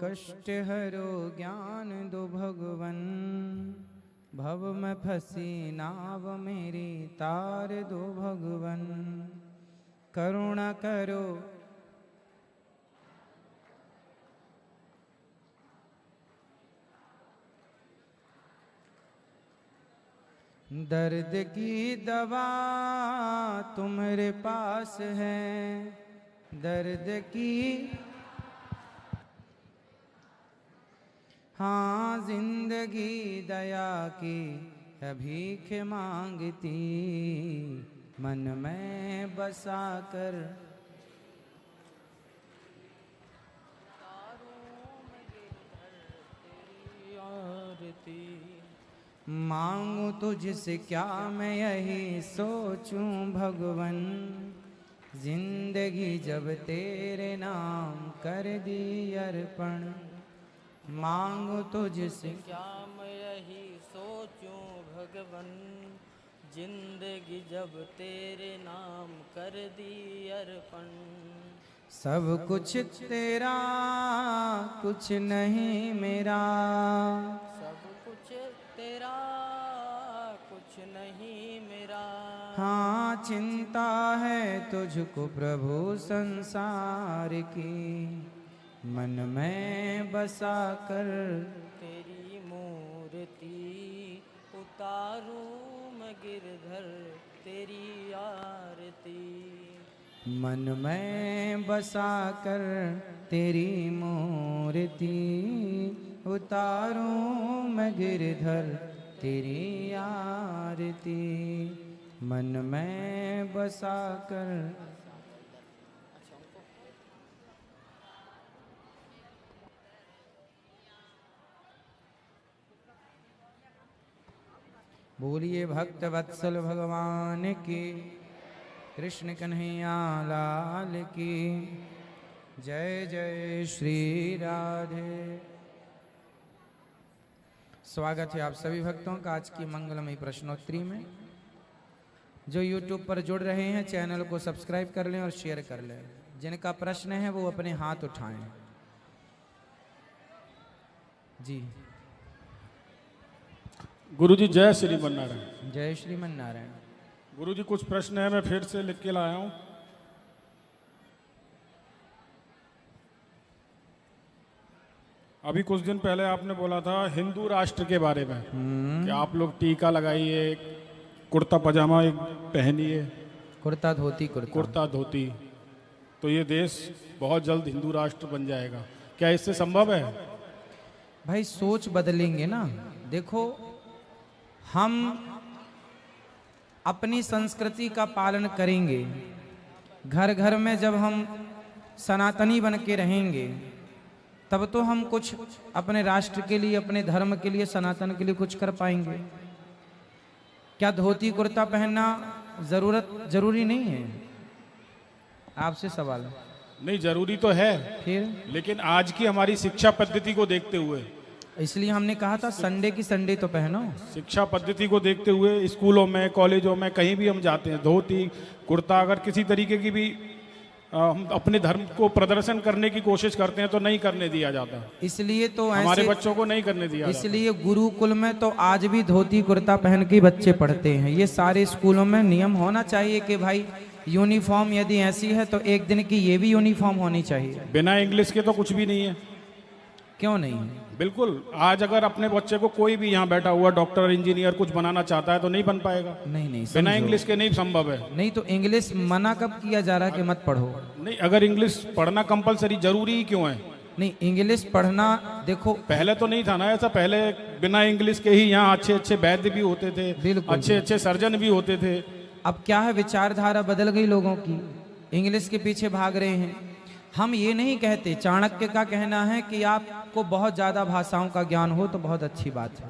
कष्ट हरो ज्ञान दो भगवन, भव में फंसी नाव मेरी तार दो भगवन। करुणा करो दर्द की दवा तुम्हारे पास है, दर्द की हाँ जिंदगी दया की भीख मांगती, मन में बसा कर मांगू तुझसे क्या मैं यही सोचूं भगवन, जिंदगी जब तेरे नाम कर दी अर्पण। मांगू तुझसे क्या मैं यही सोचूं भगवन, जिंदगी जब तेरे नाम कर दी अर्पण। सब कुछ तेरा कुछ नहीं मेरा, सब कुछ तेरा कुछ नहीं मेरा। हाँ चिंता है तुझको प्रभु संसार की, मन में बसा कर तेरी मूर्ति उतारूं मैं गिरधर तेरी आरती। मन में बसा कर तेरी मूर्ति उतारूं मैं गिरधर तेरी आरती। मन में बसा कर बोलिए भक्त वत्सल भगवान की, कृष्ण कन्हैया लाल की जय जय श्री राधे। स्वागत है आप सभी भक्तों का आज की मंगलमयी प्रश्नोत्तरी में। जो YouTube पर जुड़ रहे हैं चैनल को सब्सक्राइब कर लें और शेयर कर लें। जिनका प्रश्न है वो अपने हाथ उठाएं। जी गुरुजी जय श्रीमन नारायण। जय श्रीमन नारायण। गुरुजी कुछ प्रश्न है, मैं फिर से लिख के लाया हूं। अभी कुछ दिन पहले आपने बोला था हिंदू राष्ट्र के बारे में कि आप लोग टीका लगाइए, कुर्ता पजामा एक पहनिए, कुर्ता धोती कुर्ता धोती, तो ये देश बहुत जल्द हिंदू राष्ट्र बन जाएगा। क्या इससे संभव है? भाई सोच बदलेंगे ना। देखो हम अपनी संस्कृति का पालन करेंगे, घर घर में जब हम सनातनी बन के रहेंगे तब तो हम कुछ अपने राष्ट्र के लिए, अपने धर्म के लिए, सनातन के लिए कुछ कर पाएंगे। क्या धोती कुर्ता पहनना जरूरी नहीं है? आपसे सवाल है। नहीं, जरूरी तो है, फिर लेकिन आज की हमारी शिक्षा पद्धति को देखते हुए, इसलिए हमने कहा था संडे की संडे तो पहनो। शिक्षा पद्धति को देखते हुए स्कूलों में, कॉलेजों में, कहीं भी हम जाते हैं धोती कुर्ता, अगर किसी तरीके की भी हम अपने धर्म को प्रदर्शन करने की कोशिश करते हैं तो नहीं करने दिया जाता। इसलिए तो हमारे बच्चों को नहीं करने दिया जाता। इसलिए गुरुकुल में तो आज भी धोती कुर्ता पहन के बच्चे पढ़ते हैं। ये सारे स्कूलों में नियम होना चाहिए कि भाई यूनिफॉर्म यदि ऐसी है तो एक दिन की ये भी यूनिफॉर्म होनी चाहिए। बिना इंग्लिश के तो कुछ भी नहीं है। क्यों नहीं है? बिल्कुल। आज अगर अपने बच्चे को कोई भी यहाँ बैठा हुआ डॉक्टर, इंजीनियर कुछ बनाना चाहता है तो नहीं बन पाएगा। नहीं बिना इंग्लिश के नहीं संभव है। नहीं तो इंग्लिश मना कब किया जा रहा है कि मत पढ़ो? नहीं, अगर इंग्लिश पढ़ना कंपलसरी जरूरी ही क्यों है? नहीं, इंग्लिश पढ़ना देखो पहले तो नहीं था ना ऐसा। पहले बिना इंग्लिश के ही यहाँ अच्छे अच्छे वैद्य भी होते थे, अच्छे अच्छे सर्जन भी होते थे। अब क्या है, विचारधारा बदल गई लोगों की, इंग्लिश के पीछे भाग रहे हैं। हम ये नहीं कहते, चाणक्य का कहना है कि आपको बहुत ज्यादा भाषाओं का ज्ञान हो तो बहुत अच्छी बात है।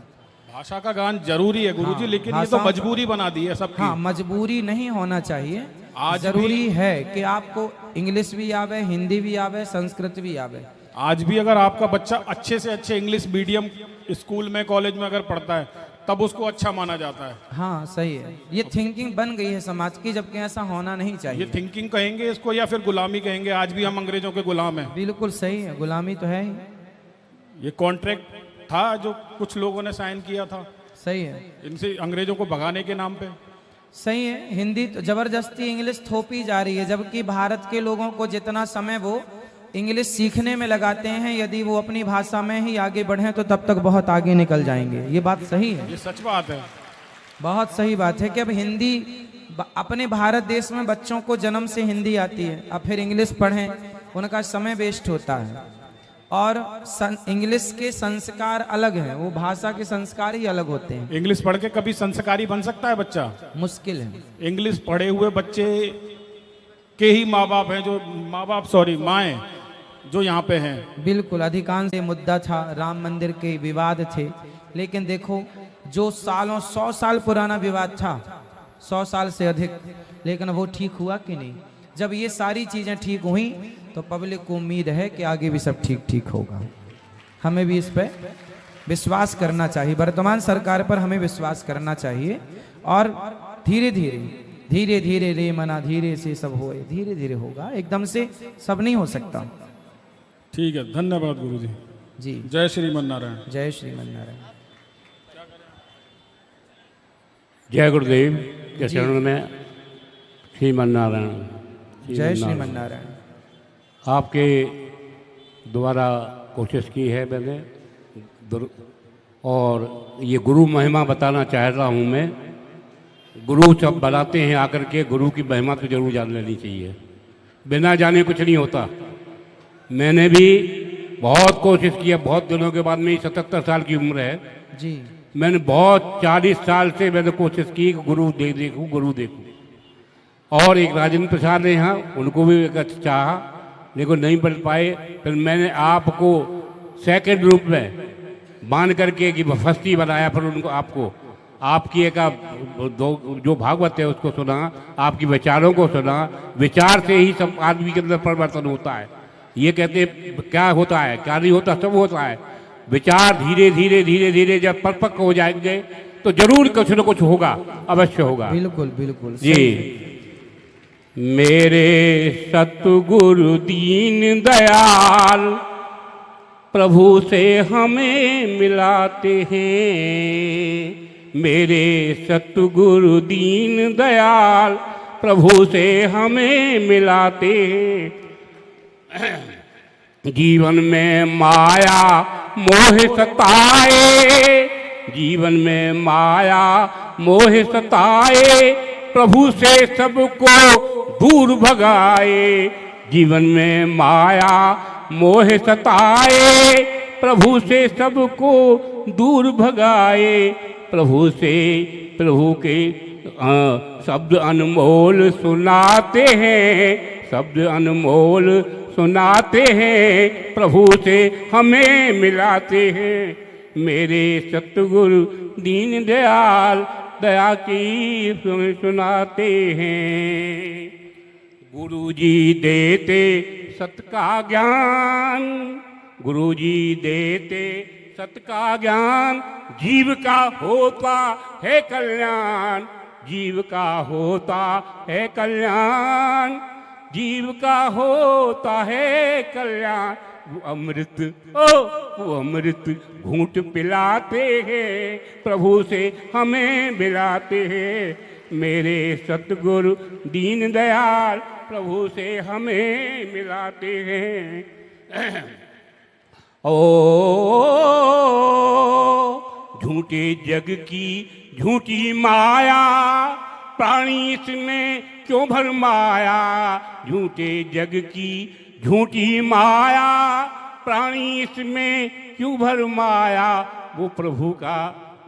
भाषा का ज्ञान जरूरी है गुरुजी, लेकिन ये तो मजबूरी बना दी है सबकी। हाँ, मजबूरी नहीं होना चाहिए। आज जरूरी है कि आपको इंग्लिश भी आवे, हिंदी भी आवे, संस्कृत भी आवे। आज भी अगर आपका बच्चा अच्छे से अच्छे इंग्लिश मीडियम स्कूल में, कॉलेज में अगर पढ़ता है तब उसको अच्छा माना जाता है। हाँ सही है। ये थिंकिंग बन गई है समाज की, जबकि ऐसा होना नहीं चाहिए। ये थिंकिंग कहेंगे इसको या फिर गुलामी कहेंगे। आज भी हम अंग्रेजों के गुलाम हैं। बिल्कुल सही है, गुलामी तो है ही। ये कॉन्ट्रैक्ट था जो कुछ लोगों ने साइन किया था सही है, इनसे अंग्रेजों को भगाने के नाम पे। सही है। हिंदी तो जबरदस्ती इंग्लिश थोपी जा रही है, जबकि भारत के लोगों को जितना समय वो इंग्लिश सीखने में लगाते हैं, यदि वो अपनी भाषा में ही आगे बढ़ें तो तब तक बहुत आगे निकल जाएंगे। ये बात सही है, ये सच बात है। बहुत सही बात है कि अब हिंदी अपने भारत देश में बच्चों को जन्म से हिंदी आती है, अब फिर इंग्लिश पढ़ें, उनका समय वेस्ट होता है। और इंग्लिश के संस्कार अलग हैं, वो भाषा के संस्कार ही अलग होते हैं। इंग्लिश पढ़ के कभी संस्कारी बन सकता है बच्चा? मुश्किल है। इंग्लिश पढ़े हुए बच्चे के ही माँ बाप हैं, जो माएँ जो यहाँ पे हैं। बिल्कुल, अधिकांश ये मुद्दा था, राम मंदिर के विवाद थे, लेकिन देखो जो सालों 100 साल पुराना विवाद था, 100 साल से अधिक, लेकिन वो ठीक हुआ कि नहीं? जब ये सारी चीजें ठीक हुई तो पब्लिक को उम्मीद है कि आगे भी सब ठीक होगा। हमें भी इस पर विश्वास करना चाहिए, वर्तमान सरकार पर हमें विश्वास करना चाहिए। और धीरे धीरे रे मना धीरे से सब होए, धीरे धीरे होगा, एकदम से सब नहीं हो सकता। ठीक है, धन्यवाद गुरु जी। जी, जय श्रीमन नारायण। जय श्रीमन नारायण। जय गुरुदेव के चरणों में श्रीमन नारायण। जय श्रीमन नारायण। आपके द्वारा कोशिश की है मैंने, और ये गुरु महिमा बताना चाहता हूँ मैं। गुरु सब बताते हैं आकर के, गुरु की महिमा तो जरूर जान लेनी चाहिए, बिना जाने कुछ नहीं होता। मैंने भी बहुत कोशिश की है, बहुत दिनों के बाद, मेरी 77 साल की उम्र है जी, मैंने बहुत 40 साल से मैंने कोशिश की कि गुरु देखूं, गुरु देखूं। और एक राजेंद्र प्रसाद ने यहाँ, उनको भी एक चाहा, लेकिन नहीं बन पाए। फिर मैंने आपको सेकंड रूप में मान करके कि फस्ती बनाया, फिर उनको आपको आपकी एक जो भागवत है उसको सुना, आपकी विचारों को सुना। विचार से ही सब आदमी के अंदर परिवर्तन होता है। ये कहते क्या होता है, क्या नहीं होता, सब होता है। विचार धीरे धीरे जब परिपक्व हो जाएंगे तो जरूर कुछ न कुछ होगा, अवश्य होगा। बिल्कुल बिल्कुल जी। मेरे सतगुरु दीन दयाल प्रभु से हमें मिलाते हैं। मेरे सतगुरु दीन दयाल प्रभु से हमें मिलाते हैं। जीवन में माया मोह सताए, जीवन में माया मोह सताए, प्रभु से सबको दूर भगाए। जीवन में माया मोह सताए, प्रभु से सबको दूर भगाए। प्रभु से प्रभु के शब्द अनमोल सुनाते हैं, शब्द अनमोल सुनाते हैं, प्रभु से हमें मिलाते हैं। मेरे सतगुरु दीन दयाल दया की सुनाते हैं। गुरु जी देते सत का ज्ञान, गुरु जी देते सत का ज्ञान, जीव का होता है कल्याण, जीव का होता है कल्याण, जीव का होता है कल्याण। वो अमृत वो अमृत घूंट पिलाते हैं, प्रभु से हमें मिलाते हैं। मेरे सतगुरु दीन दयाल प्रभु से हमें मिलाते हैं। ओ झूठे जग की झूठी माया, प्राणी इसमें क्यों भरमाया। झूठे जग की झूठी माया, प्राणी इसमें क्यों भरमाया। वो प्रभु का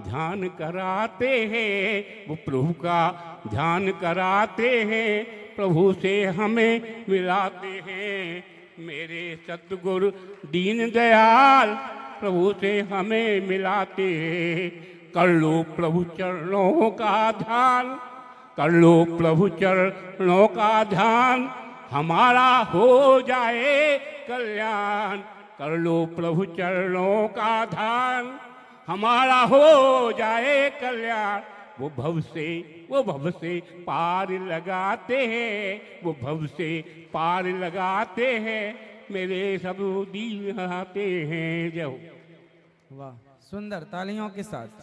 ध्यान कराते हैं, वो प्रभु का ध्यान कराते हैं, प्रभु से हमें मिलाते हैं। मेरे सतगुरु दीन दयाल प्रभु से हमें मिलाते हैं। कर लो प्रभु चरणों का ध्यान, कर लो प्रभु चरणों का ध्यान, हमारा हो जाए कल्याण। कर लो प्रभु चरणों का ध्यान, हमारा हो जाए कल्याण। वो भव से पार लगाते हैं, वो भव से पार लगाते हैं, मेरे सब दीन आते हैं। जय हो। वाह, सुंदर, तालियों के साथ।